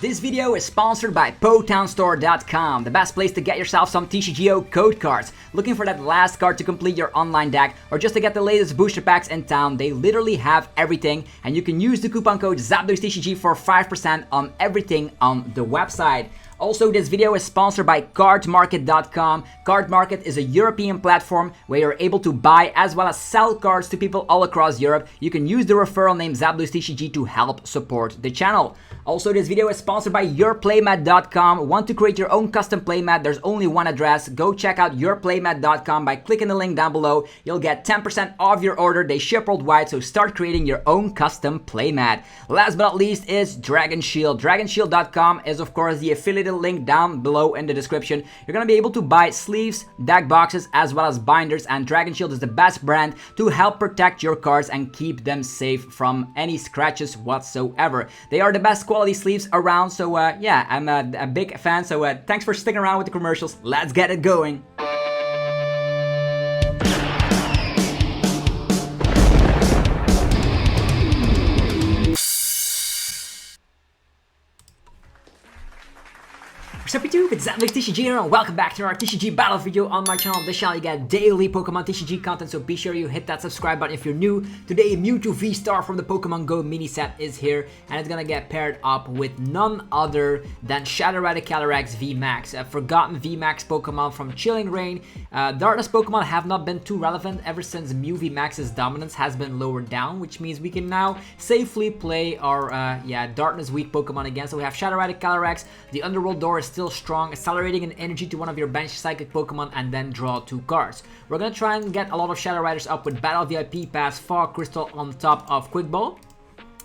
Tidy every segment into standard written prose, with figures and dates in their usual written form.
This video is sponsored by PotownStore.com, the best place to get yourself some TCGO code cards. Looking for that last card to complete your online deck or just to get the latest booster packs in town, they literally have everything, and you can use the coupon code ZapDoesTCG for 5% on everything on the website. Also, this video is sponsored by cardmarket.com. Cardmarket is a European platform where you're able to buy as well as sell cards to people all across Europe. You can use the referral name ZapDoesTCG to help support the channel. Also, this video is sponsored by yourplaymat.com. Want to create your own custom playmat? There's only one address. Go check out yourplaymat.com by clicking the link down below. You'll get 10% off your order. They ship worldwide, so start creating your own custom playmat. Last but not least is Dragon Shield. DragonShield.com is of course the affiliated link down below in the description. You're gonna be able to buy sleeves, deck boxes, as well as binders, and Dragon Shield is the best brand to help protect your cards and keep them safe from any scratches whatsoever. They are the best quality sleeves around, so yeah, I'm a big fan, so thanks for sticking around with the commercials. Let's get it going. Sup YouTube, it's TCG here, and welcome back to our TCG battle video on my channel. This channel you get daily Pokemon TCG content, so be sure you hit that subscribe button if you're new. Today, Mewtwo VSTAR from the Pokemon Go mini set is here, and it's gonna get paired up with none other than Shadow Rider Calyrex VMAX, a forgotten VMAX Pokemon from Chilling Reign. Darkness Pokemon have not been too relevant ever since Mew VMAX's dominance has been lowered down, which means we can now safely play our Darkness weak Pokemon again. So we have Shadow Rider Calyrex. The Underworld Door is still strong, accelerating an energy to one of your bench psychic Pokemon and then draw 2 cards. We're gonna try and get a lot of Shadow Riders up with Battle VIP Pass, Fog Crystal on top of Quick Ball.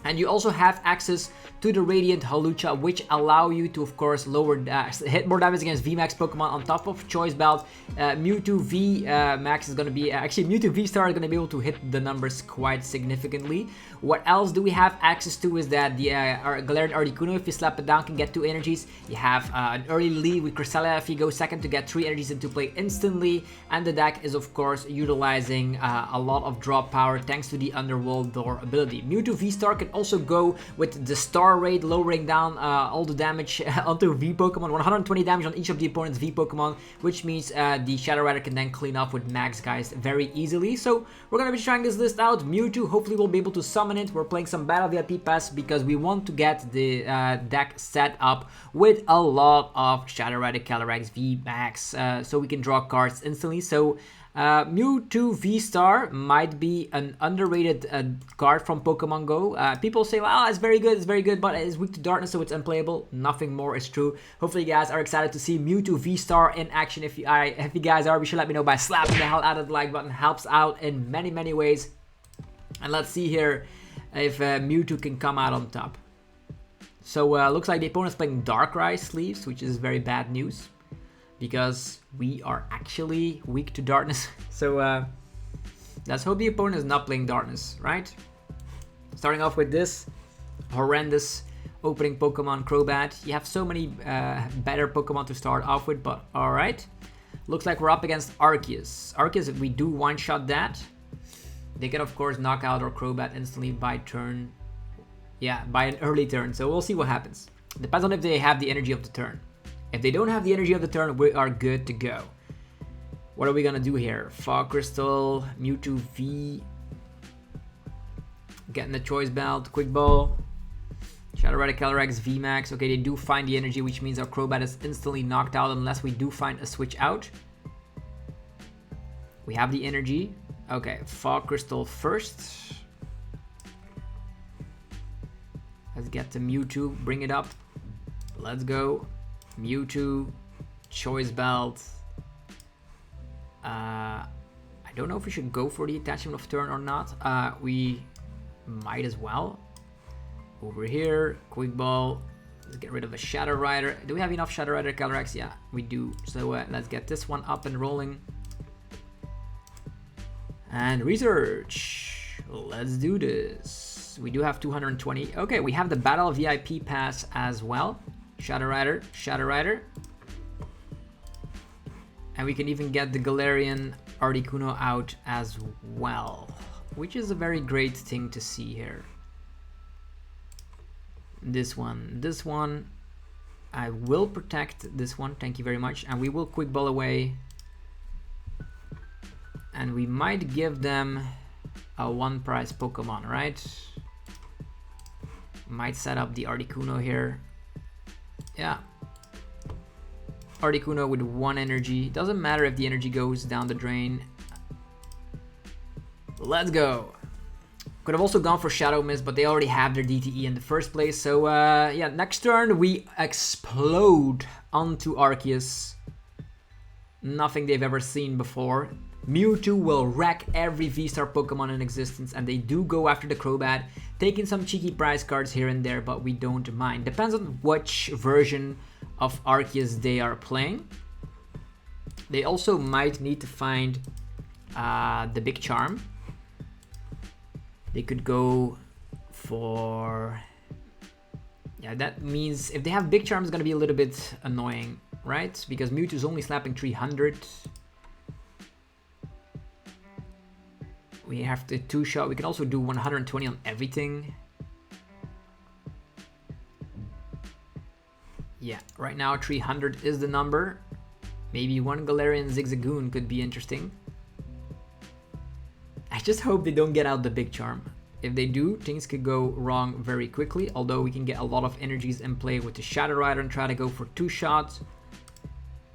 And you also have access to the Radiant Hawlucha, which allow you to, of course, hit more damage against VMAX Pokemon on top of Choice Belt. Mewtwo VMAX is going to be, actually Mewtwo VSTAR is going to be able to hit the numbers quite significantly. What else do we have access to is that the Galarian Articuno, if you slap it down, can get 2 energies. You have an early lead with Cresselia if you go second to get 3 energies into play instantly. And the deck is, of course, utilizing a lot of draw power thanks to the Underworld Door ability. Mewtwo VSTAR can also go with the Star Raid, lowering down all the damage onto V Pokemon, 120 damage on each of the opponent's V Pokemon, which means the Shadow Rider can then clean up with Max guys very easily. So we're gonna be trying this list out. Mewtwo, hopefully we'll be able to summon it. We're playing some Battle VIP Pass because we want to get the deck set up with a lot of Shadow Rider Calyrex VMAX, so we can draw cards instantly. So Mewtwo VSTAR might be an underrated card from Pokemon Go. People say, well, it's very good, but it's weak to darkness, so it's unplayable. Nothing more is true. Hopefully you guys are excited to see Mewtwo VSTAR in action. If you guys are, be sure to let me know by slapping the hell out of the like button. Helps out in many ways. And let's see here if Mewtwo can come out on top. So looks like the opponent's playing Darkrai sleeves, which is very bad news, because we are actually weak to darkness. So let's hope the opponent is not playing darkness, right? Starting off with this horrendous opening Pokemon, Crobat. You have so many better Pokemon to start off with, but alright. Looks like we're up against Arceus. Arceus, if we do one-shot that, they can of course knock out our Crobat instantly by turn. Yeah, by an early turn. So we'll see what happens. Depends on if they have the energy of the turn. If they don't have the energy of the turn, we are good to go. What are we gonna do here? Fog Crystal, Mewtwo V, getting the Choice Belt, Quick Ball, Shadow Rider Calyrex VMAX. Okay, they do find the energy, which means our Crobat is instantly knocked out unless we do find a switch out. We have the energy. Okay, Fog Crystal first. Let's get to Mewtwo, bring it up. Let's go. Mewtwo, Choice Belt. I don't know if we should go for the attachment of turn or not. We might as well. Over here, Quick Ball. Let's get rid of the Shadow Rider. Do we have enough Shadow Rider Calyrex? Yeah, we do. So let's get this one up and rolling. And research. Let's do this. We do have 220. Okay, we have the Battle VIP Pass as well. Shadow Rider, Shadow Rider. And we can even get the Galarian Articuno out as well, which is a very great thing to see here. This one, I will protect this one, thank you very much. And we will quick ball away. And we might give them a 1 prize Pokemon, right? Might set up the Articuno here. Yeah. Articuno with 1 energy. Doesn't matter if the energy goes down the drain. Let's go. Could have also gone for Shadow Mist, but they already have their DTE in the first place. So yeah, next turn we explode onto Arceus. Nothing they've ever seen before. Mewtwo will wreck every V-Star Pokemon in existence, and they do go after the Crobat, taking some cheeky prize cards here and there, but we don't mind. Depends on which version of Arceus they are playing. They also might need to find the Big Charm. They could go for... Yeah, that means if they have Big Charm, it's going to be a little bit annoying, right? Because Mewtwo's only slapping 300. We have the 2-shot. We can also do 120 on everything. Yeah, right now 300 is the number. Maybe 1 Galarian Zigzagoon could be interesting. I just hope they don't get out the Big Charm. If they do, things could go wrong very quickly. Although we can get a lot of energies in play with the Shadow Rider and try to go for 2 shots.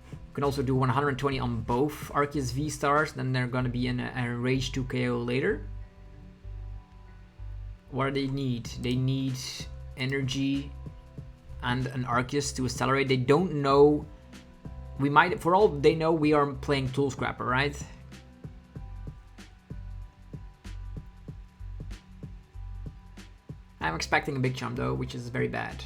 We can also do 120 on both Arceus V-Stars. Then they're going to be in a Rage 2 KO later. What do they need? They need energy and an Arceus to accelerate. They don't know. We might, for all they know, we are playing Tool Scrapper, right? I'm expecting a Big Charm though, which is very bad.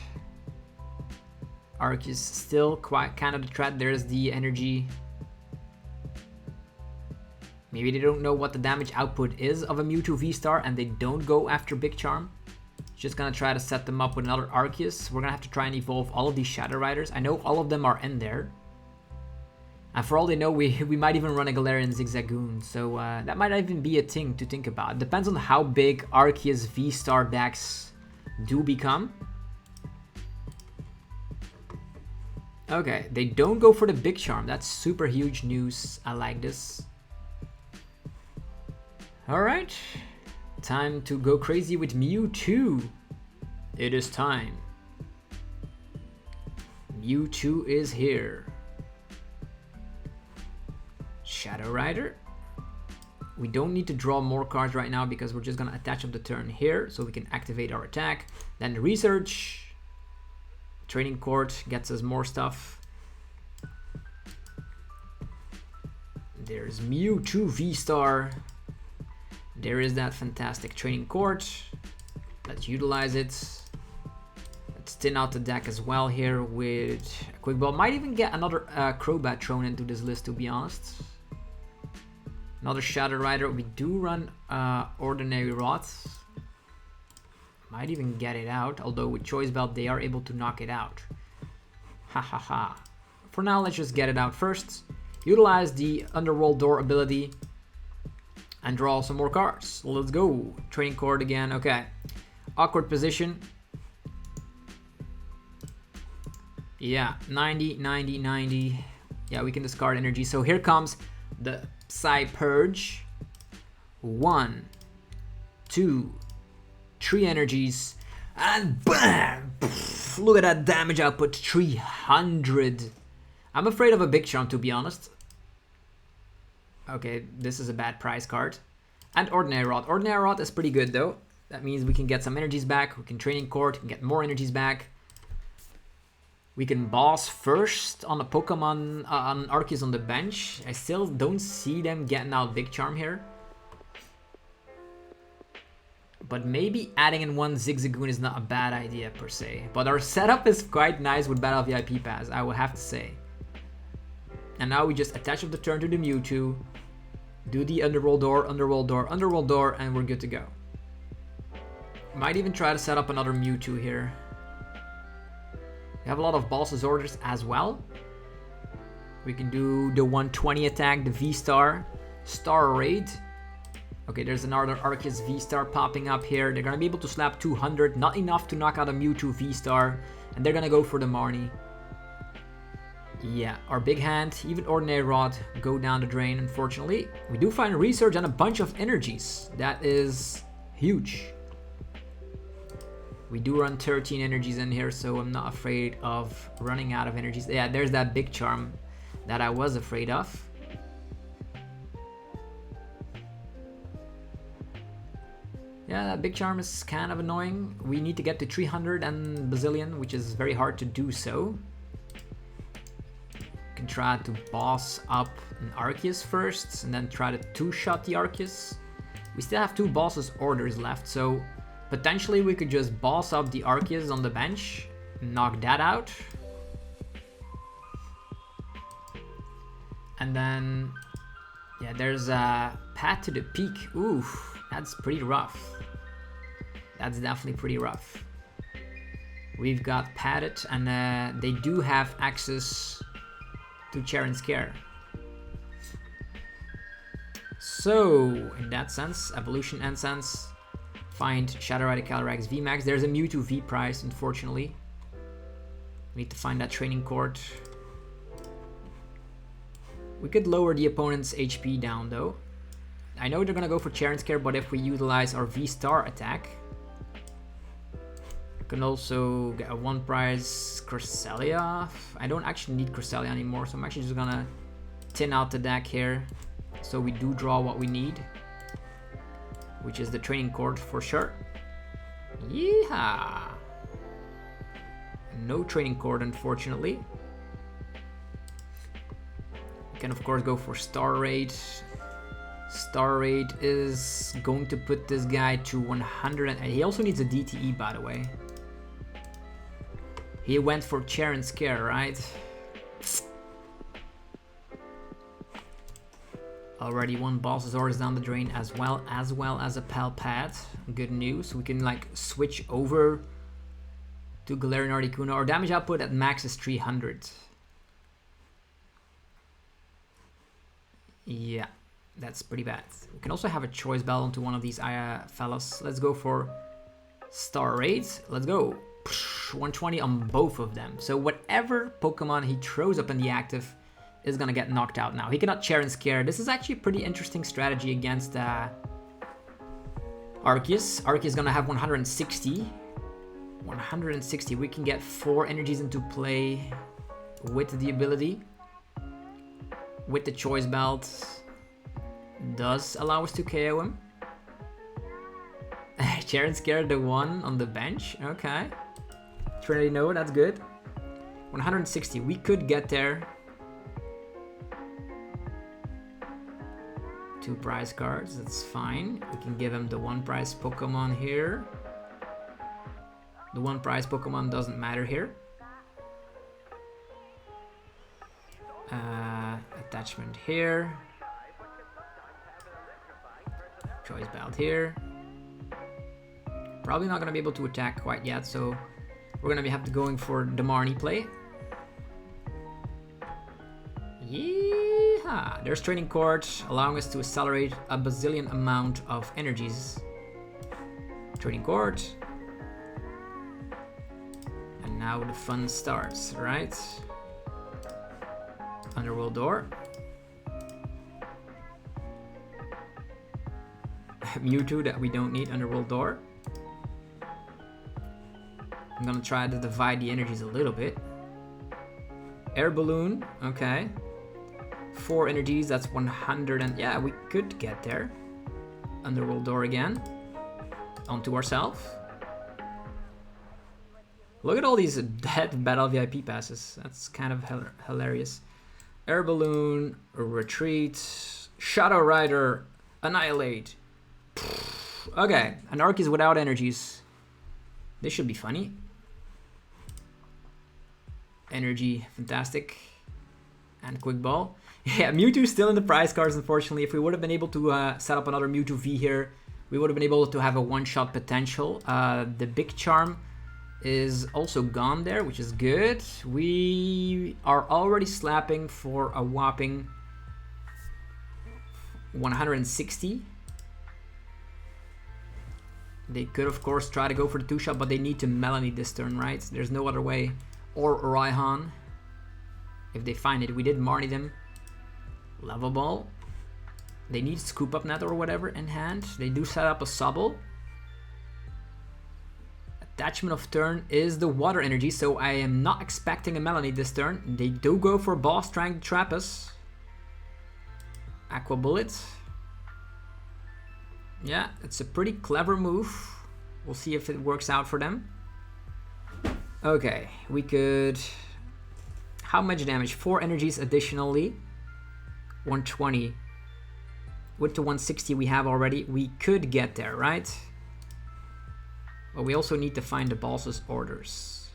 Arceus still quite kind of the threat. There's the energy. Maybe they don't know what the damage output is of a Mewtwo V-Star and they don't go after Big Charm. Just gonna try to set them up with another Arceus. We're gonna have to try and evolve all of these Shadow Riders. I know all of them are in there. And for all they know, we might even run a Galarian Zigzagoon. So that might even be a thing to think about. Depends on how big Arceus V-Star decks do become. Okay, they don't go for the Big Charm. That's super huge news. I like this. Alright. Time to go crazy with Mewtwo. It is time. Mewtwo is here. Shadow Rider. We don't need to draw more cards right now because we're just going to attach up the turn here so we can activate our attack. Then the research. Training Court gets us more stuff. There's Mewtwo V-Star. There is that fantastic Training Court. Let's utilize it. Let's thin out the deck as well here with a Quick Ball. Might even get another Crobat thrown into this list, to be honest. Another Shadow Rider. We do run Ordinary Rod. Might even get it out, although with Choice Belt they are able to knock it out. Ha ha ha. For now, let's just get it out first. Utilize the Underworld Door ability and draw some more cards. Let's go. Training Court again. Okay. Awkward position. Yeah, 90, 90, 90. Yeah, we can discard energy. So here comes the Psy Purge. 1, 2, 3 energies, and BAM! Look at that damage output, 300. I'm afraid of a Big Charm, to be honest. Okay, this is a bad prize card. And Ordinary Rod. Ordinary Rod is pretty good though. That means we can get some energies back. We can Training Court, we can get more energies back. We can boss first on a Pokemon, on Arceus on the bench. I still don't see them getting out Big Charm here. But maybe adding in 1 Zigzagoon is not a bad idea per se. But our setup is quite nice with Battle VIP Pass, I would have to say. And now we just attach up the turn to the Mewtwo. Do the Underworld Door, Underworld Door, Underworld Door, and we're good to go. Might even try to set up another Mewtwo here. We have a lot of Boss's Orders as well. We can do the 120 attack, the V-Star, Star Raid. Okay, there's another Arceus V-Star popping up here. They're gonna be able to slap 200, not enough to knock out a Mewtwo V-Star. And they're gonna go for the Marnie. Yeah, our big hand, even ordinary rod, go down the drain, unfortunately. We do find a research and a bunch of energies. That is huge. We do run 13 energies in here, so I'm not afraid of running out of energies. Yeah, there's that big charm that I was afraid of. Yeah, that big charm is kind of annoying. We need to get to 300 and bazillion, which is very hard to do so. Can try to boss up an Arceus first, and then try to two-shot the Arceus. We still have 2 bosses orders left, so potentially we could just boss up the Arceus on the bench, knock that out. And then, yeah, there's a Path to the Peak. Oof, that's pretty rough. That's definitely pretty rough. We've got Padded, and they do have access to Cheer and Scare. So, in that sense, evolution and sense, find Shadow Rider Calyrex VMAX. There's a Mewtwo V prize, unfortunately. We need to find that training court. We could lower the opponent's HP down, though. I know they're gonna go for Cheer and Scare, but if we utilize our VSTAR attack, we can also get a 1 prize Cresselia. I don't actually need Cresselia anymore, so I'm actually just gonna tin out the deck here, so we do draw what we need, which is the training court for sure. Yeehaw! No training court, unfortunately. We can of course go for Star Raid. Star Raid is going to put this guy to 100, and he also needs a DTE, by the way. He went for Cheer and Scare, right? Already 1 boss's orders down the drain, as well as a Pal Pad. Good news. We can like switch over to Galarian Articuno. Our damage output at max is 300. Yeah, that's pretty bad. We can also have a choice bell onto one of these fellas. Let's go for Star Raid. Let's go. 120 on both of them. So whatever Pokemon he throws up in the active is gonna get knocked out now. He cannot Cheer and Scare. This is actually a pretty interesting strategy against Arceus. Arceus is gonna have 160. 160. We can get 4 energies into play with the ability. With the Choice Belt. Does allow us to KO him. Cheer and Scare the 1 on the bench. Okay. Trinity no, that's good. 160. We could get there. 2 prize cards, that's fine. We can give him the 1 prize Pokemon here. The 1 prize Pokemon doesn't matter here. Attachment here. Choice Belt here. Probably not gonna be able to attack quite yet, so we're gonna have to going for the Marnie play. Yeah, there's training court, allowing us to accelerate a bazillion amount of energies. Training court. And now the fun starts, right? Underworld door. Mewtwo that we don't need, Underworld door. I'm gonna try to divide the energies a little bit. Air Balloon, okay. 4 energies, that's 100, and yeah, we could get there. Underworld door again. Onto ourselves. Look at all these dead battle VIP passes. That's kind of hilarious. Air Balloon, Retreat, Shadow Rider, Annihilate. Okay, an Arceus without energies. This should be funny. Energy, fantastic. And Quick Ball. Yeah, Mewtwo's still in the prize cards, unfortunately. If we would have been able to set up another Mewtwo V here, we would have been able to have a one-shot potential. The Big Charm is also gone there, which is good. We are already slapping for a whopping 160. They could, of course, try to go for the 2-shot, but they need to Melanie this turn, right? There's no other way. Or Raihan. if they find it. We did Marnie them. Level Ball. They need Scoop Up Net or whatever in hand. They do set up a Sobble. Attachment of turn is the Water Energy, so I am not expecting a Melanie this turn. They do go for Boss, trying to trap us. Aqua Bullet. Yeah, it's a pretty clever move. We'll see if it works out for them. Okay, we could... How much damage? 4 energies additionally. 120. With the 160 we have already, we could get there, right? But we also need to find the boss's orders.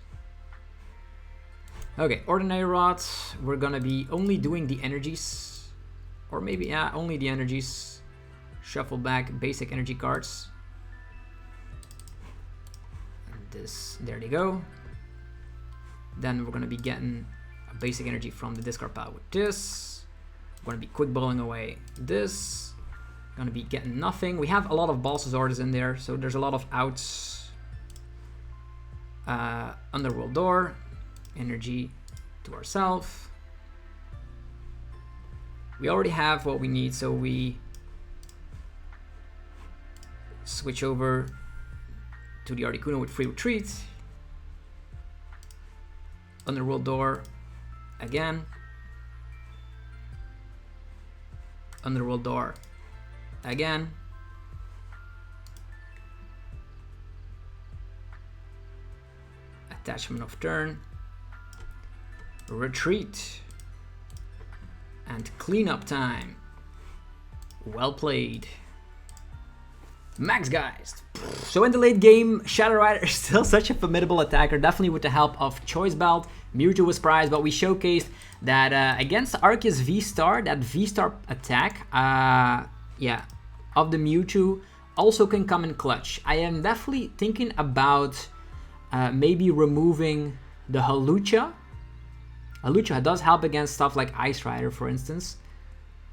Okay, Ordinary Rod. We're gonna be only doing the energies. Or maybe, yeah, only the energies. Shuffle back basic energy cards. And this, there they go. Then we're gonna be getting a basic energy from the discard pile with this. We're gonna be quick balling away this. Gonna be getting nothing. We have a lot of boss's orders in there, so there's a lot of outs. Underworld Door, energy to ourselves. We already have what we need, so we switch over to the Articuno with free retreat. Underworld Door again. Underworld Door again. Attachment of turn. Retreat. And cleanup time. Well played. Max, guys. So in the late game, Shadow Rider is still such a formidable attacker, definitely with the help of Choice Belt. Mewtwo was prized, but we showcased that against Arceus VSTAR, that VSTAR attack, yeah, of the Mewtwo also can come in clutch. I am definitely thinking about maybe removing the Hawlucha. Hawlucha does help against stuff like Ice Rider, for instance.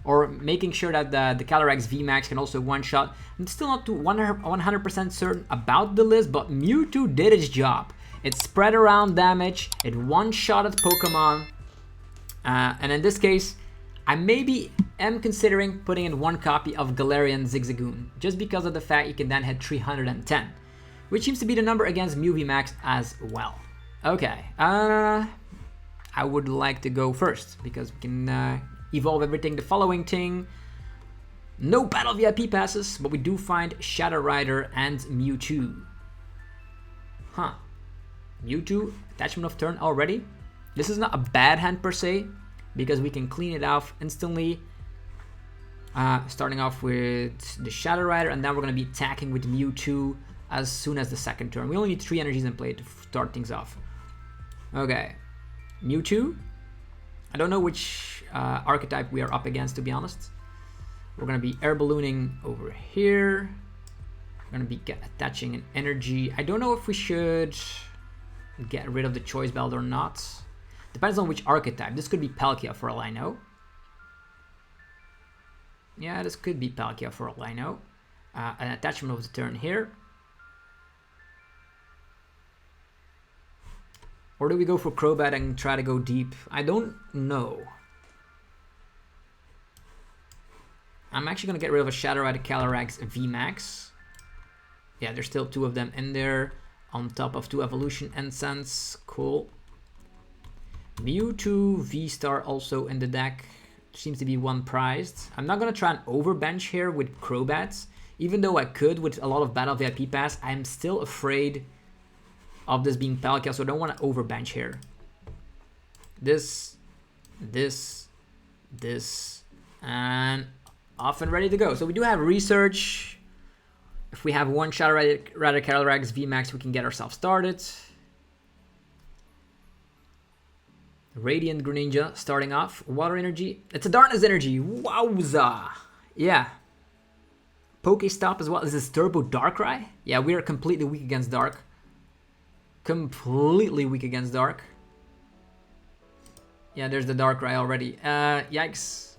Or making sure that the Calyrex VMAX can also one-shot. I'm still not 100% certain about the list, but Mewtwo did its job. It spread around damage, it one-shotted Pokemon. And in this case, I maybe am considering putting in 1 copy of Galarian Zigzagoon, just because of the fact you can then hit 310. Which seems to be the number against Mew VMAX as well. Okay, I would like to go first, because we can evolve everything. The following thing, no Battle VIP passes, but we do find Shadow Rider and Mewtwo. Huh. Mewtwo, attachment of turn already. This is not a bad hand per se, because we can clean it off instantly. Starting off with the Shadow Rider, and then we're going to be attacking with Mewtwo as soon as the second turn. We only need 3 energies in play to start things off. Okay. Mewtwo. I don't know which archetype we are up against, to be honest. We're going to be air ballooning over here. We're going to be attaching an energy. I don't know if we should get rid of the Choice Belt or not. Depends on which archetype. This could be Palkia for all I know. Yeah, this could be Palkia for all I know. An attachment of the turn here. Or do we go for Crobat and try to go deep? I don't know. I'm actually going to get rid of a Shadow Rider Calyrex VMAX. Yeah, there's still 2 of them in there. On top of 2 Evolution Incense. Cool. Mewtwo VSTAR also in the deck. Seems to be 1 prized. I'm not going to try and overbench here with Crobats. Even though I could with a lot of Battle VIP Pass, I'm still afraid of this being Palkia, so I don't want to overbench here. This, and off and ready to go. So we do have research. If we have 1 Shadow Rider Calyrex VMAX, we can get ourselves started. Radiant Greninja starting off. Water Energy. It's a Darkness Energy. Wowza. Yeah. Pokestop as well. Is this Turbo Darkrai? Yeah, we are completely weak against Dark. Completely weak against Dark. Yeah, there's the Darkrai already. Yikes.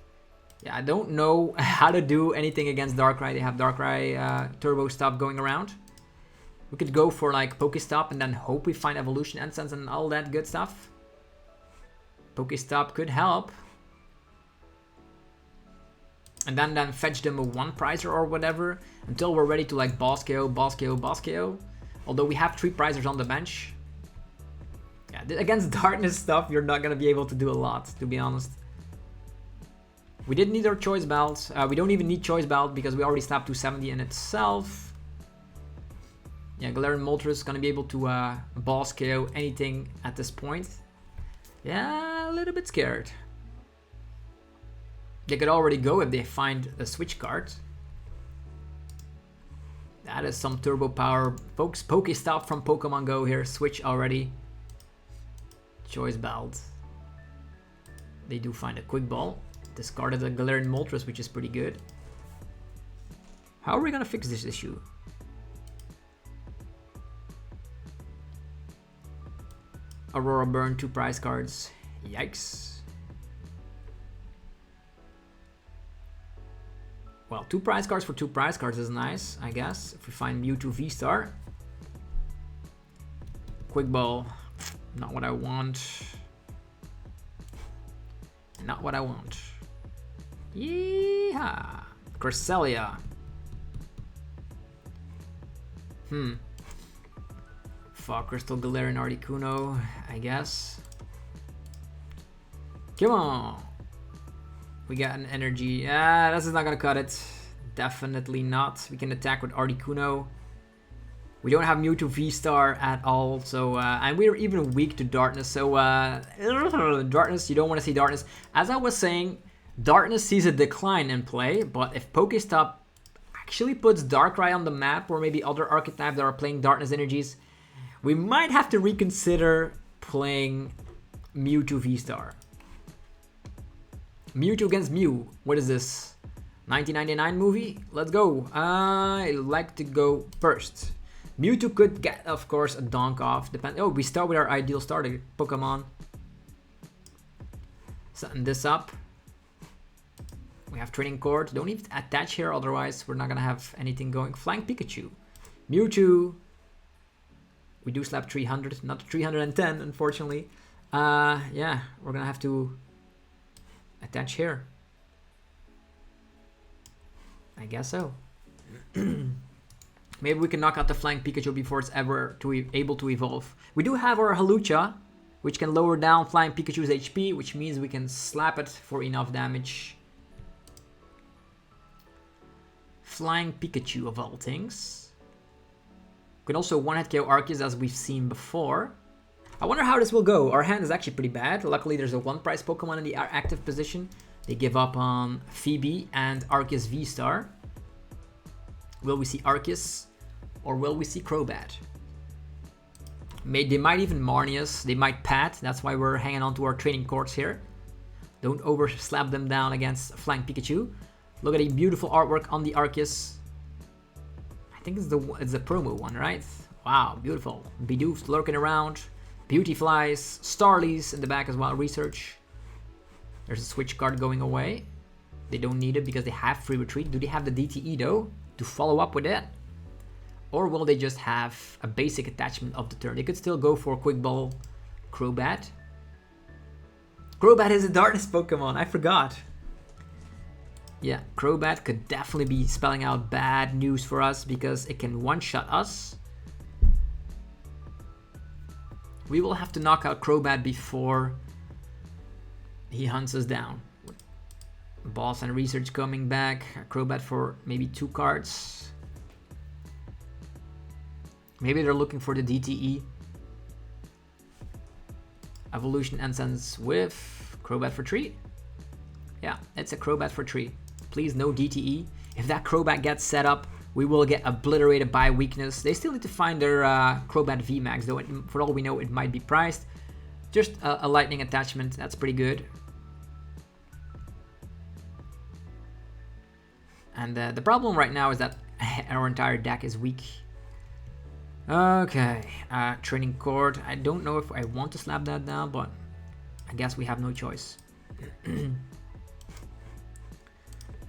Yeah, I don't know how to do anything against Darkrai. They have Darkrai Turbo Stop going around. We could go for like Pokestop and then hope we find Evolution Incense and all that good stuff. Pokestop could help. And then fetch them a 1-prizer or whatever until we're ready to like boss KO, boss KO, boss KO. Although we have 3 prizers on the bench. Yeah, against darkness stuff, you're not gonna be able to do a lot, to be honest. We didn't need our choice belt. We don't even need choice belt because we already slapped 270 in itself. Yeah, Galarian Moltres is gonna be able to boss KO anything at this point. Yeah, a little bit scared. They could already go if they find a switch card. That is some turbo power. Folks, Pokestop from Pokemon Go here. Switch already. Choice belt. They do find a quick ball. Discarded a Galarian Moltres, which is pretty good. How are we gonna fix this issue? Aurora Burn, 2 prize cards. Yikes. Well, 2 prize cards for 2 prize cards is nice, I guess. If we find Mewtwo VSTAR. Quick ball. Not what I want. Not what I want. Yeehaw. Cresselia. Fog Crystal Galarian Articuno, I guess. Come on. We got an energy. This is not gonna cut it. Definitely not. We can attack with Articuno. We don't have Mewtwo VSTAR at all, so and we're even weak to Darkness. So Darkness, you don't want to see Darkness. As I was saying, Darkness sees a decline in play, but if Pokestop actually puts Darkrai on the map, or maybe other archetypes that are playing Darkness energies, we might have to reconsider playing Mewtwo VSTAR. Mewtwo against Mew. What is this? 1999 movie? Let's go. I like to go first. Mewtwo could get, of course, a donk off. Oh, we start with our ideal starter Pokemon. Setting this up. We have Training Cord. Don't even attach here, otherwise we're not gonna have anything going. Flying Pikachu. Mewtwo. We do slap 300, not 310, unfortunately. Yeah, we're gonna have to attach here. I guess so. Maybe we can knock out the Flying Pikachu before it's ever able to evolve. We do have our Hawlucha, which can lower down Flying Pikachu's HP, which means we can slap it for enough damage. Flying Pikachu of all things. We can also one-hit KO Arceus as we've seen before. I wonder how this will go. Our hand is actually pretty bad. Luckily, there's a 1-prize Pokemon in the active position. They give up on Phoebe and Arceus VSTAR. Will we see Arceus or will we see Crobat? They might even Marnius. They might Pat. That's why we're hanging on to our training cords here. Don't over-slap them down against Flying Pikachu. Look at the beautiful artwork on the Arceus. I think it's the promo one, right? Wow, beautiful. Bidoofs lurking around. Beauty Flies, Starlies in the back as well, research. There's a switch card going away. They don't need it because they have free retreat. Do they have the DTE though to follow up with it? Or will they just have a basic attachment of the turn? They could still go for Quick Ball Crobat. Crobat is a Darkness Pokemon, I forgot. Yeah, Crobat could definitely be spelling out bad news for us because it can one-shot us. We will have to knock out Crobat before he hunts us down. Boss and Research coming back. Crobat for maybe 2 cards. Maybe they're looking for the DTE. Evolution Incense with Crobat for 3. Yeah, it's a Crobat for 3. Please, no DTE. If that Crobat gets set up, we will get obliterated by weakness. They still need to find their Crobat VMAX, though for all we know it might be priced. Just a lightning attachment, that's pretty good. And the problem right now is that our entire deck is weak. Okay, Training Cord. I don't know if I want to slap that down, but I guess we have no choice.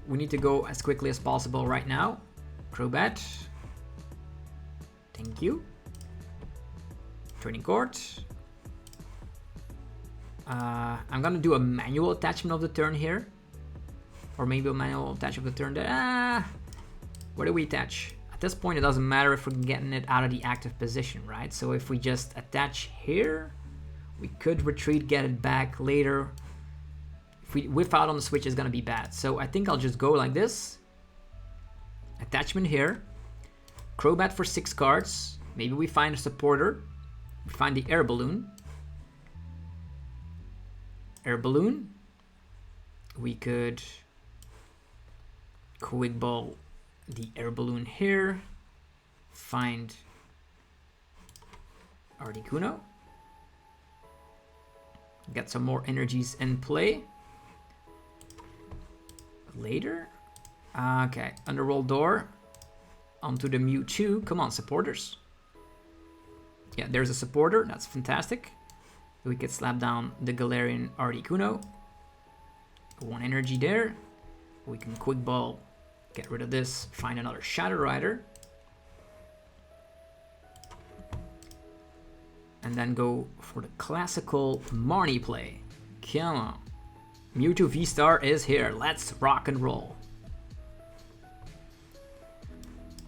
We need to go as quickly as possible right now. Crobat. Thank you. Training Cord. I'm gonna do a manual attachment of the turn here. Or maybe a manual attachment of the turn there. Where do we attach? At this point, it doesn't matter if we're getting it out of the active position, right? So if we just attach here, we could retreat, get it back later. If we whiff out on the switch, it's gonna be bad. So I think I'll just go like this. Attachment here. Crobat for 6 cards. Maybe we find a supporter. We find the air balloon. Air balloon. We could quick ball the air balloon here. Find Articuno. Get some more energies in play. Later. Okay, Underworld Door. Onto the Mewtwo. Come on, supporters. Yeah, there's a supporter. That's fantastic. We could slap down the Galarian Articuno. 1 energy there. We can quick ball, get rid of this, find another Shadow Rider. And then go for the classical Marnie play. Come on. Mewtwo VSTAR is here. Let's rock and roll.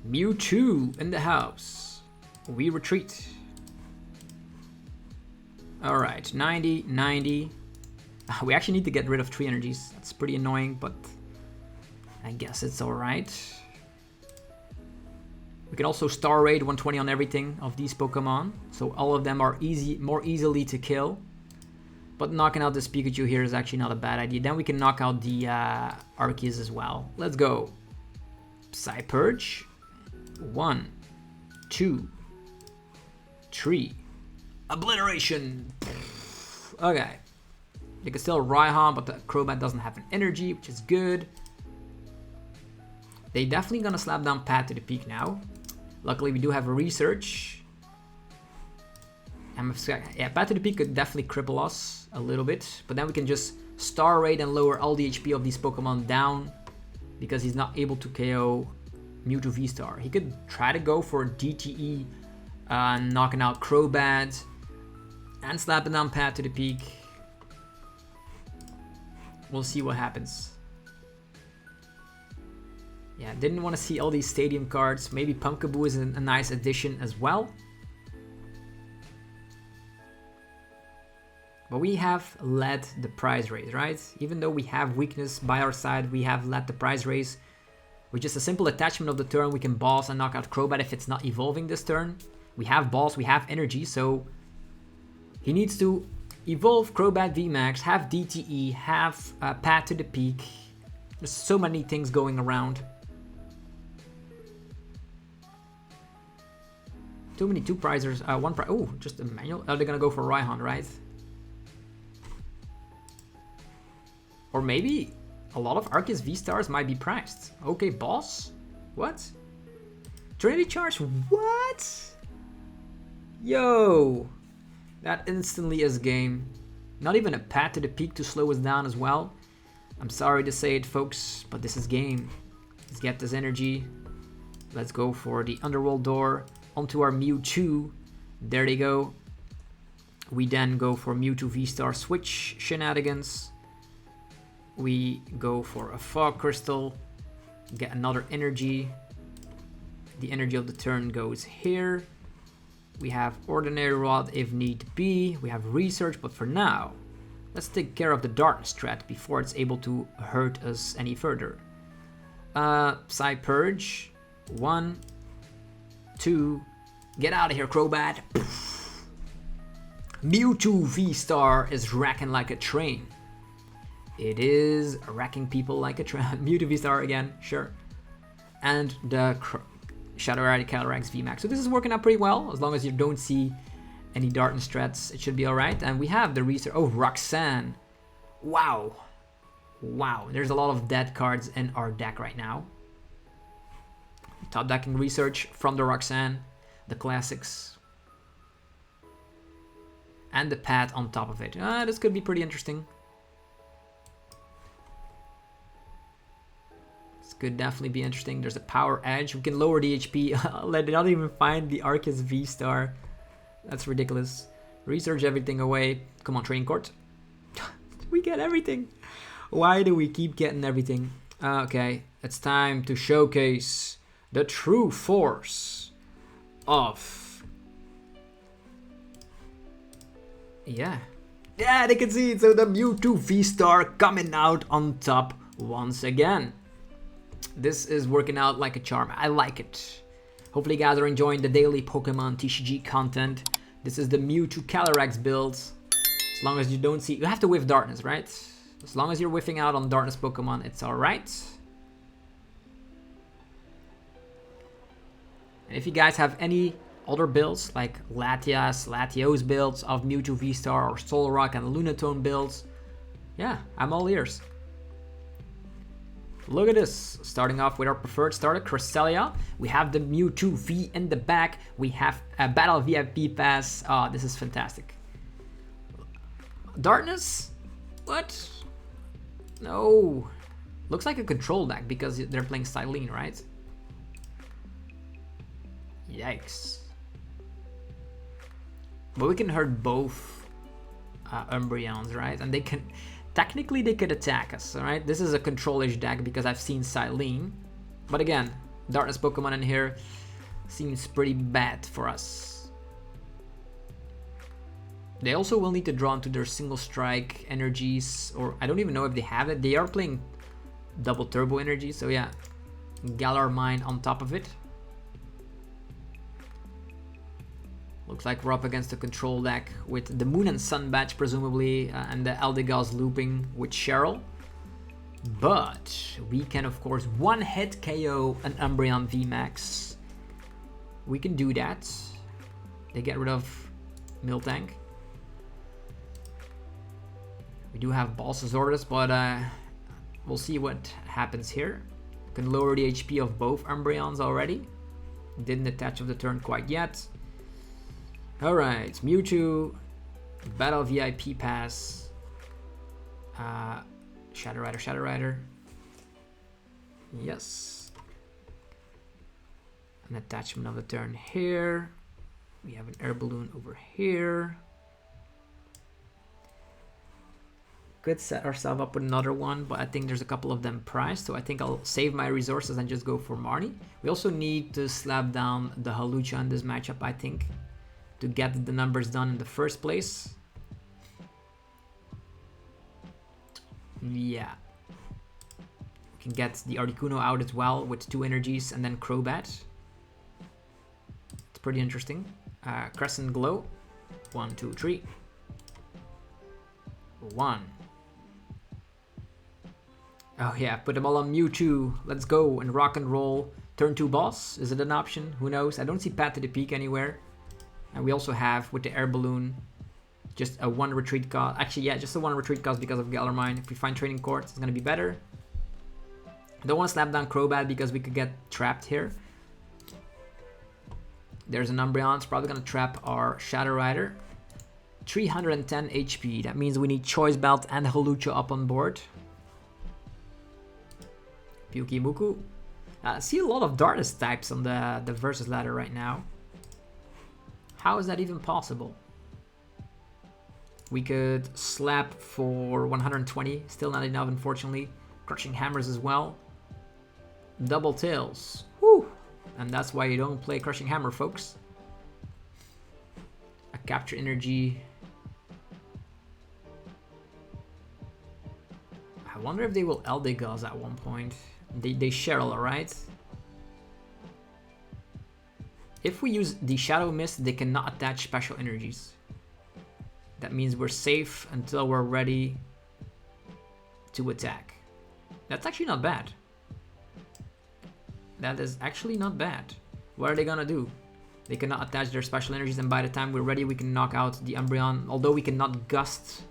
Mewtwo in the house. We retreat. Alright, 90, 90. We actually need to get rid of 3 energies. That's pretty annoying, but I guess it's alright. We can also star raid 120 on everything of these Pokemon. So all of them are more easily to kill. But knocking out this Pikachu here is actually not a bad idea. Then we can knock out the Arceus as well. Let's go. Psy Purge. 1, 2, 3. Obliteration. Okay. They can still Raihan, but the Crobat doesn't have an energy, which is good. They definitely gonna slap down Path to the Peak now. Luckily, we do have a research. Yeah, Path to the Peak could definitely cripple us a little bit, but then we can just Star Raid and lower all the HP of these Pokemon down because he's not able to KO Mewtwo VSTAR. He could try to go for DTE, knocking out Crobat and slapping down Path to the Peak. We'll see what happens. Yeah, didn't want to see all these stadium cards. Maybe Pumpkaboo is a nice addition as well. But we have led the prize race, right? Even though we have weakness by our side, we have led the prize race. With just a simple attachment of the turn, we can boss and knock out Crobat if it's not evolving this turn. We have balls, we have energy, so he needs to evolve Crobat VMAX, have DTE, have Path to the Peak. There's so many things going around. Too many 2 prizers, 1 prize. Oh, just a manual. Oh, they're gonna go for Raihan, right? Or maybe a lot of Arceus V-Stars might be priced. Okay, boss? What? Trinity Charge? What? Yo! That instantly is game. Not even a Path to the Peak to slow us down as well. I'm sorry to say it, folks, but this is game. Let's get this energy. Let's go for the Underworld Door onto our Mewtwo. There they go. We then go for Mewtwo V-Star switch shenanigans. We go for a Fog Crystal. Get another energy. The energy of the turn goes here. We have Ordinary Rod if need be. We have Research, but for now, let's take care of the Darkness threat before it's able to hurt us any further. Psy Purge. 1, 2. Get out of here, Crobat. Mewtwo V-Star is racking like a train. It is wrecking people like a train. Mewtwo V-Star again, sure. And the Shadow Rider Calyrex VMAX. So this is working out pretty well. As long as you don't see any Darkness threats, it should be alright. And we have the research. Oh, Roxanne. Wow. Wow. There's a lot of dead cards in our deck right now. Top decking research from the Roxanne. The classics. And the pad on top of it. This could be pretty interesting. Could definitely be interesting. There's a power edge. We can lower the HP. Let it not even find the Arceus V-Star. That's ridiculous. Research everything away. Come on, Training Court. We get everything. Why do we keep getting everything? Okay, it's time to showcase the true force of... Yeah, they can see it. So the Mewtwo VSTAR coming out on top once again. This is working out like a charm. I like it. Hopefully you guys are enjoying the daily Pokemon TCG content. This is the Mewtwo Calyrex build. As long as you don't see... You have to whiff Darkness, right? As long as you're whiffing out on Darkness Pokemon, it's alright. And if you guys have any other builds, like Latios builds of Mewtwo V-Star, or Solrock and Lunatone builds, yeah, I'm all ears. Look at this. Starting off with our preferred starter, Cresselia. We have the Mewtwo V in the back. We have a Battle VIP Pass. Oh, this is fantastic. Darkness? What? No. Looks like a control deck because they're playing Cyllene, right? Yikes. But we can hurt both Umbreons, right? And they can... Technically, they could attack us, alright? This is a control-ish deck because I've seen Cyllene. But again, Darkness Pokemon in here seems pretty bad for us. They also will need to draw into their single strike energies, or I don't even know if they have it. They are playing double turbo energy, so yeah. Galar Mine on top of it. Looks like we're up against a control deck with the Moon and Sun badge, presumably, and the Eldegoss looping with Cheryl. But we can, of course, one-hit KO an Umbreon VMAX. We can do that. They get rid of Miltank. We do have Boss's Orders, but we'll see what happens here. We can lower the HP of both Umbreons already. Didn't attach of the turn quite yet. Alright, Mewtwo, Battle VIP Pass, Shadow Rider. Yes. An attachment of the turn here. We have an air balloon over here. Could set ourselves up with another one, but I think there's a couple of them priced, so I think I'll save my resources and just go for Marnie. We also need to slap down the Hawlucha in this matchup, I think, to get the numbers done in the first place. Yeah. We can get the Articuno out as well with 2 energies and then Crobat. It's pretty interesting. Crescent Glow. 1, 2, 3. 1. Oh yeah, put them all on Mewtwo. Let's go and rock and roll. Turn 2 boss. Is it an option? Who knows? I don't see Path to the Peak anywhere. And we also have, with the air balloon, just a 1 retreat cost. Actually, yeah, just a 1 retreat cost because of Galar Mine. If we find Training Court, it's going to be better. I don't want to slap down Crobat because we could get trapped here. There's an Umbreon. It's probably going to trap our Shadow Rider. 310 HP. That means we need Choice Belt and Hawlucha up on board. Pyukimuku. I see a lot of Darkness types on the versus ladder right now. How is that even possible? We could slap for 120. Still not enough, unfortunately. Crushing Hammers as well. Double Tails. Whew. And that's why you don't play Crushing Hammer, folks. A Capture Energy. I wonder if they will Eldegoss at one point. They Cheryl, alright? If we use the Shadow Mist, they cannot attach special energies. That means we're safe until we're ready to attack. That's actually not bad. That is actually not bad. What are they gonna do? They cannot attach their special energies, and by the time we're ready, we can knock out the Umbreon. Although we cannot Gust.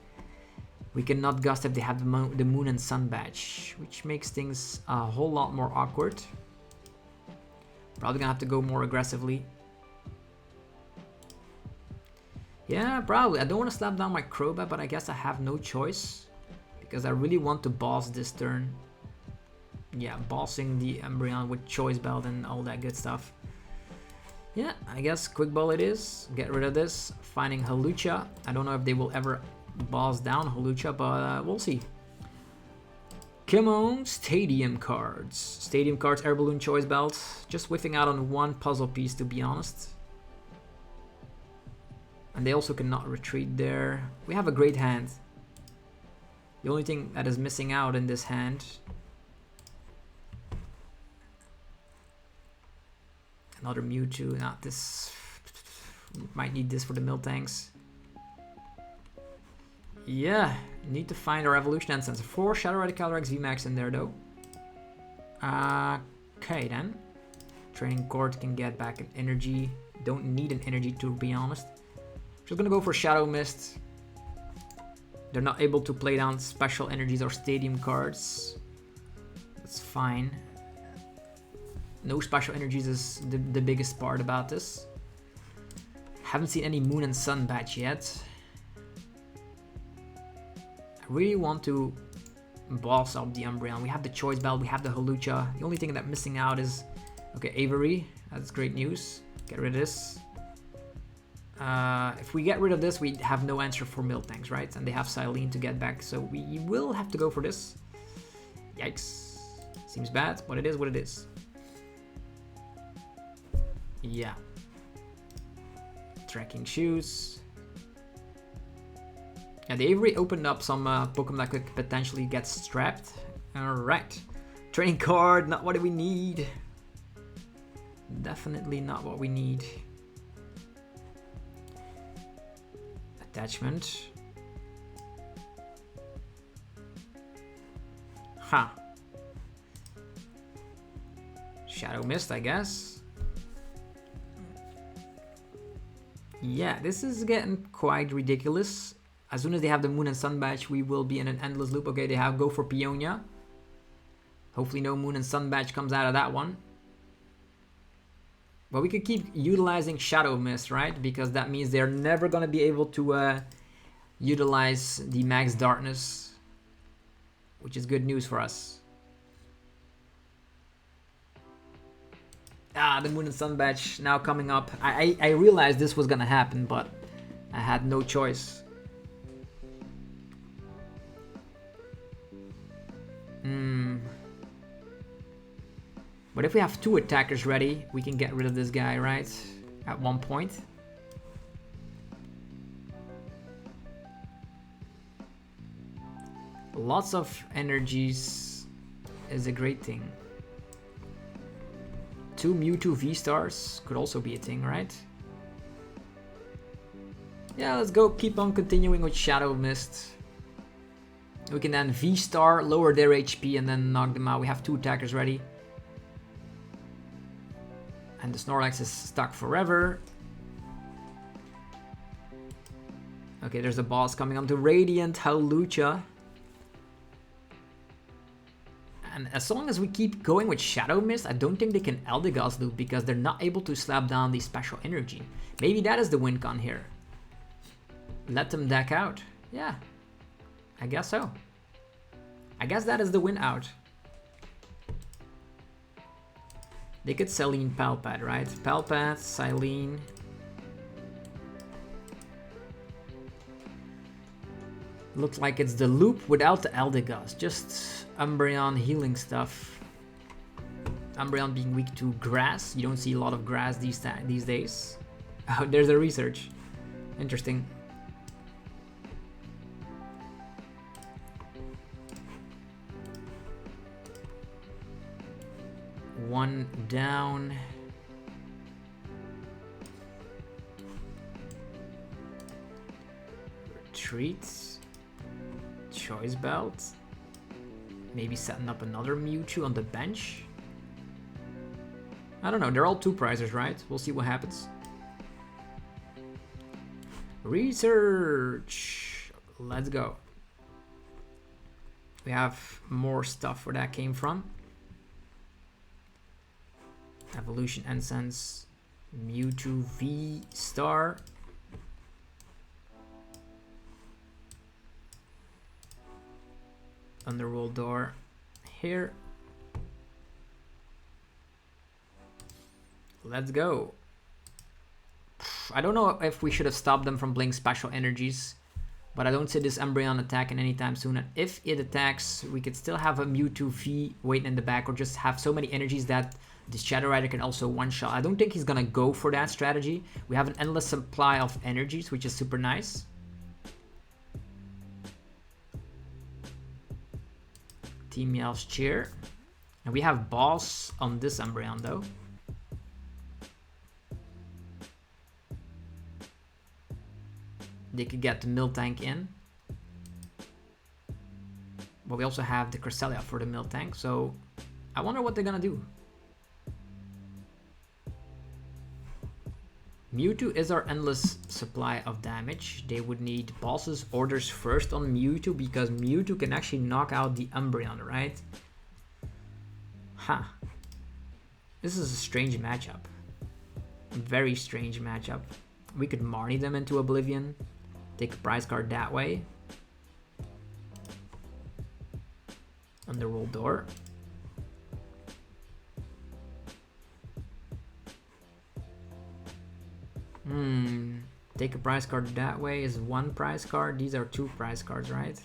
We cannot Gust if they have the Moon and Sun badge, which makes things a whole lot more awkward. Probably gonna have to go more aggressively. Yeah, probably. I don't want to slap down my Crobat, but I guess I have no choice. Because I really want to boss this turn. Yeah, bossing the Umbreon with Choice Belt and all that good stuff. Yeah, I guess Quick Ball it is. Get rid of this. Finding Hawlucha. I don't know if they will ever Boss down Hawlucha, but we'll see. Come on, Stadium cards. Stadium cards, Air Balloon, Choice Belt. Just whiffing out on one puzzle piece, to be honest. And they also cannot retreat there. We have a great hand. The only thing that is missing out in this hand... Another Mewtwo, not this... Might need this for the Miltanks. Yeah, need to find our evolution instance. 4 Shadow Rider Calyrex VMAX in there though. Okay then. Training Court can get back an energy. Don't need an energy to be honest. Just gonna go for Shadow Mist. They're not able to play down special energies or stadium cards. That's fine. No special energies is the biggest part about this. Haven't seen any Moon and Sun badge yet. I really want to boss up the Umbreon. We have the Choice Belt, we have the Hawlucha. The only thing that's missing out is... Okay, Avery. That's great news. Get rid of this. If we get rid of this, we have no answer for Miltanks, right? And they have Cyllene to get back, so we will have to go for this. Yikes. Seems bad, but it is what it is. Yeah. Tracking shoes. Yeah, the Avery opened up some Pokemon that could potentially get strapped. Alright. Training card, not what we need. Definitely not what we need. Attachment. Huh. Shadow Mist, I guess. Yeah, this is getting quite ridiculous. As soon as they have the Moon and Sun badge, we will be in an endless loop. Okay, they have go for Peonia. Hopefully no Moon and Sun badge comes out of that one. But we could keep utilizing Shadow Mist, right? Because that means they're never going to be able to utilize the Max Darkness. Which is good news for us. Ah, the Moon and Sun badge now coming up. I realized this was going to happen, but I had no choice. But if we have 2 attackers ready, we can get rid of this guy, right? At one point. Lots of energies is a great thing. 2 Mewtwo VSTARs could also be a thing, right? Yeah, let's go keep on continuing with Shadow Mist. We can then VSTAR, lower their HP and then knock them out. We have 2 attackers ready. And the Snorlax is stuck forever. Okay, there's a boss coming on to Radiant Hawlucha. And as long as we keep going with Shadow Mist, I don't think they can Eldegoss loop because they're not able to slap down the special energy. Maybe that is the win con here. Let them deck out. Yeah, I guess so. I guess that is the win out. They could Cyllene Palpad, right? Palpad, Cyllene. Looks like it's the loop without the Eldegoss. Just Umbreon healing stuff. Umbreon being weak to grass. You don't see a lot of grass these days. Oh, there's a research. Interesting. One down. Retreats. Choice Belt. Maybe setting up another Mewtwo on the bench. I don't know, they're all 2 prizers, right? We'll see what happens. Research. Let's go. We have more stuff where that came from. Evolution Incense, Mewtwo VSTAR. Underworld door here. Let's go. I don't know if we should have stopped them from playing special energies. But I don't see this Umbreon attacking anytime soon. And if it attacks, we could still have a Mewtwo V waiting in the back, or just have so many energies that this Shadow Rider can also one-shot. I don't think he's gonna go for that strategy. We have an endless supply of energies, which is super nice. Team Meow's cheer. And we have Boss on this Umbreon though. They could get the Miltank in. But we also have the Cresselia for the Miltank, so I wonder what they're gonna do. Mewtwo is our endless supply of damage. They would need Boss's orders first on Mewtwo, because Mewtwo can actually knock out the Umbreon, right? Huh. This is a strange matchup. A very strange matchup. We could Marnie them into Oblivion. Take a prize card that way. Underworld Door. Take a prize card that way is one prize card. These are two prize cards, right?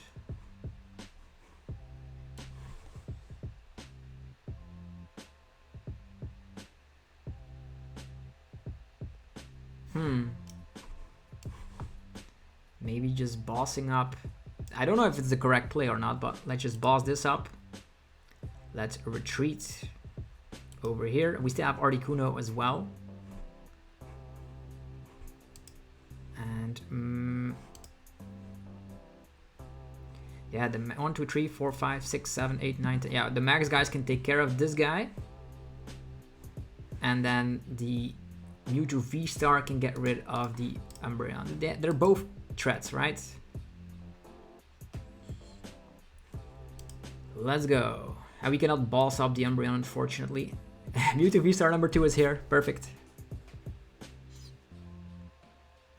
Maybe just bossing up. I don't know if it's the correct play or not, but let's just boss this up. Let's retreat over here. We still have Articuno as well. And yeah, the 1, 2, 3, 4, 5, 6, 7, 8, 9, 10. Yeah, the max guys can take care of this guy. And then the Mewtwo VSTAR can get rid of the Umbreon. They're both threats, right? Let's go. And we cannot boss up the Umbreon, unfortunately. Mewtwo VSTAR number 2 is here. Perfect.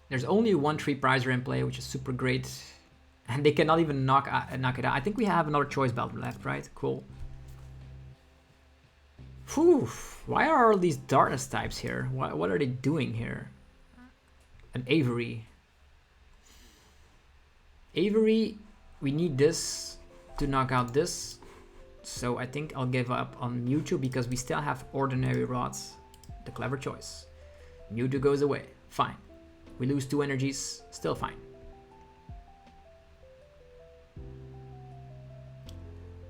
There's only 1-3 prizer in play, which is super great. And they cannot even knock it out. I think we have another choice belt left, right? Cool. Whew. Why are all these darkness types here? What are they doing here? An Avery. Avery, we need this to knock out this. So I think I'll give up on Mewtwo because we still have Ordinary Rods. The clever choice. Mewtwo goes away. Fine. We lose 2 energies. Still fine.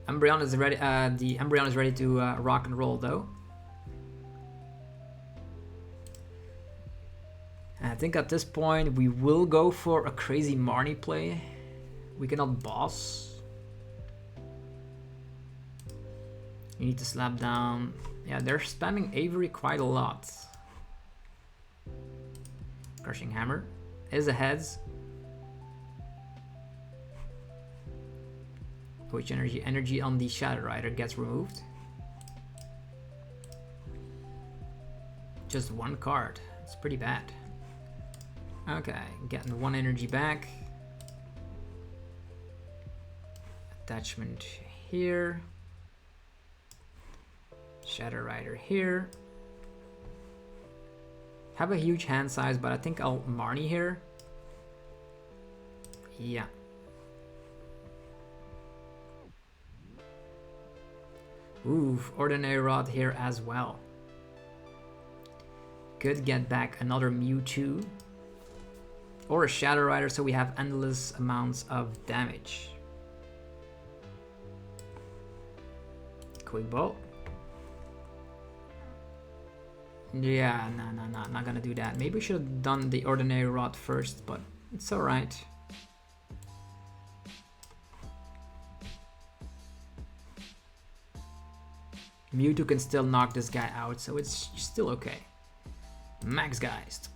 Umbreon is ready. The Umbreon is ready to rock and roll though. And I think at this point we will go for a crazy Marnie play. We cannot boss. You need to slap down. Yeah, they're spamming Avery quite a lot. Crushing Hammer is a heads. Which energy on the Shadow Rider gets removed. Just 1 card. It's pretty bad. Okay, getting 1 energy back. Attachment here. Shadow Rider here. Have a huge hand size, but I think I'll Marnie here. Yeah. Ooh, Ordinary Rod here as well. Could get back another Mewtwo. Or a Shadow Rider, so we have endless amounts of damage. Quick Ball. Yeah, no, not gonna do that. Maybe we should have done the Ordinary Rod first, but it's alright. Mewtwo can still knock this guy out, so it's still okay. Max Geist.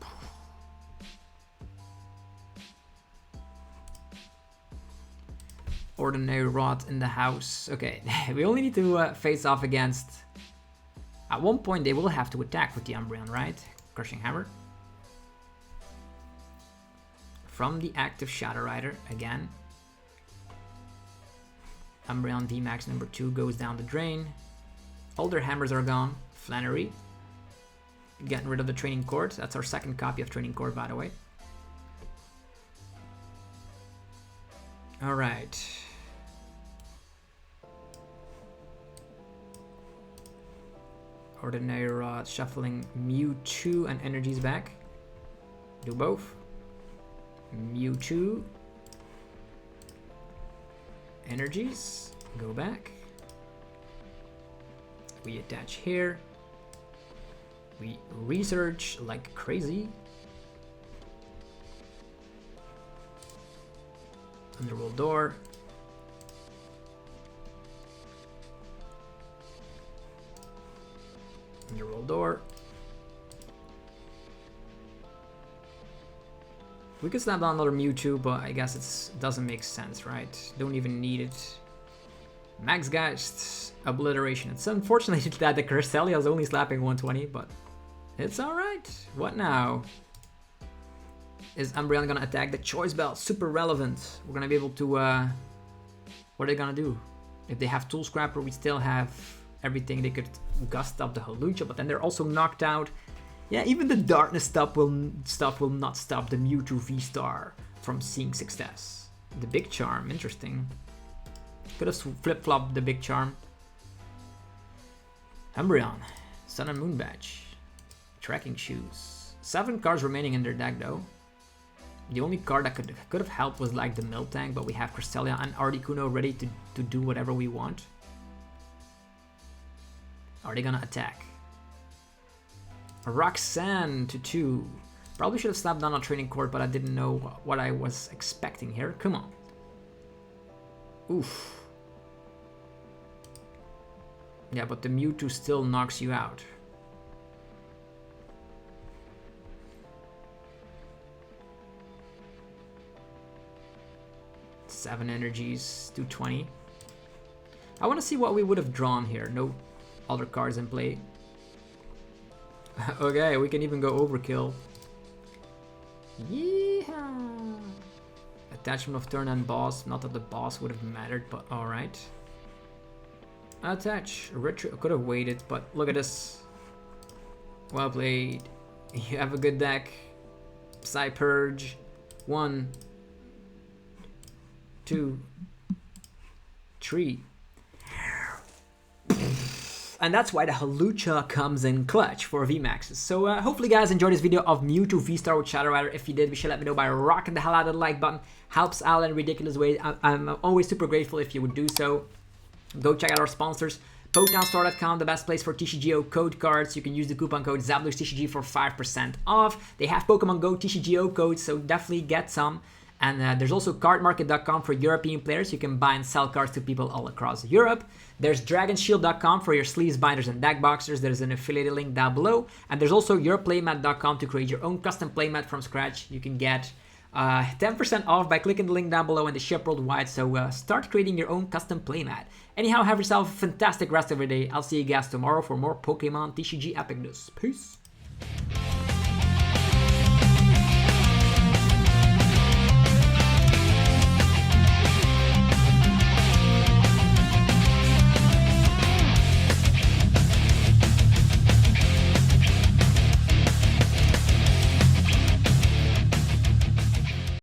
Ordinary Rod in the house. Okay, we only need to face off against... At one point they will have to attack with the Umbreon, right? Crushing Hammer. From the active Shadow Rider, again. Umbreon VMAX number 2 goes down the drain. All their hammers are gone. Flannery. Getting rid of the Training Court. That's our second copy of Training Court, by the way. All right. Ordinary Rod, shuffling Mewtwo and energies back. Do both. Mewtwo. Energies. Go back. We attach here. We research like crazy. Underworld Door. Underworld Door. We could snap down another Mewtwo, but I guess it doesn't make sense, right? Don't even need it. Max Geist, Obliteration. It's unfortunate that the Cresselia is only slapping 120, but it's alright. What now? Is Umbreon gonna attack the Choice Belt? Super relevant. We're gonna be able to... what are they gonna do? If they have Tool Scrapper, we still have everything. They could gust up the Hawlucha, but then they're also knocked out. Yeah, even the Darkness stuff will not stop the Mewtwo VSTAR from seeing success. The Big Charm, interesting. Could have flip-flopped the Big Charm. Umbreon, Sun and Moon Badge, Trekking Shoes. 7 cards remaining in their deck though. The only card that could have helped was like the Miltank, but we have Cresselia and Articuno ready to do whatever we want. Are they gonna attack? Roxanne to 2. Probably should have slapped down on Training Court, but I didn't know what I was expecting here. Come on. Oof. Yeah, but the Mewtwo still knocks you out. Seven energies, 220. I want to see what we would have drawn here. No other cards in play. Okay, we can even go overkill. Yeehaw! Attachment of turn and boss. Not that the boss would have mattered, but alright. Attach. Retro. Could have waited, but look at this. Well played. You have a good deck. Psy Purge. 1, 2, 3. And that's why the Hawlucha comes in clutch for VMAXs. So hopefully you guys enjoyed this video of Mewtwo VSTAR with Shadow Rider. If you did, be sure to let me know by rocking the hell out of the like button. Helps out in ridiculous ways. I'm always super grateful if you would do so. Go check out our sponsors. PokemonStore.com, the best place for TCGO code cards. You can use the coupon code ZABLUXTCG for 5% off. They have Pokemon Go TCGO codes, so definitely get some. And there's also cardmarket.com for European players. You can buy and sell cards to people all across Europe. There's dragonshield.com for your sleeves, binders, and deck boxers. There's an affiliated link down below. And there's also yourplaymat.com to create your own custom playmat from scratch. You can get 10% off by clicking the link down below and they ship worldwide. So start creating your own custom playmat. Anyhow, have yourself a fantastic rest of your day. I'll see you guys tomorrow for more Pokemon TCG epic news. Peace.